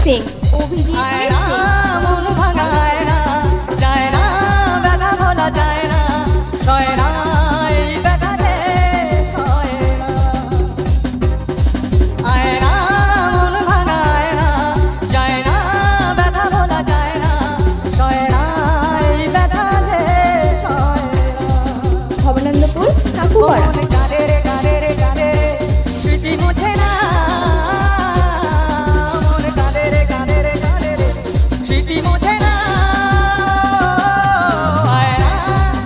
সিং, অভিজিৎ সিং। মন ভাঙায় না, যায় না, ব্যথা বলা যায় না, সয় না, এই ব্যথাতে সয় না। আয় না, মন ভাঙায় না, যায় না, ব্যথা বলা যায় না, সয় না, এই ব্যথাতে সয় না। ভবনন্দপুর সাকুয়ারা। কাঁদে রে কাঁদে রে কাঁদে রে, স্মৃতি মুছে না। মন কাঁদে রে কাঁদে রে কাঁদে রে, স্মৃতি মুছে না। আয় না,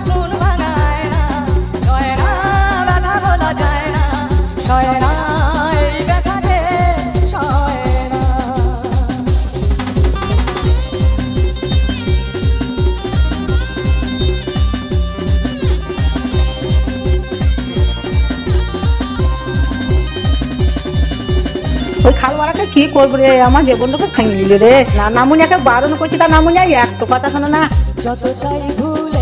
মন ভাঙায় না, সয় না, ব্যথা বলা যায় না, সয় না, এই ব্যথাতে সয় না। ওই খাল মারাটা কি করবো রে, আমার জীবনটাকে ভেঙে দিল রে। না নামুনিয়াকে বারণ করছি, তা নামুনিয়া একটু কথা শোনো না। যত চাই ভুল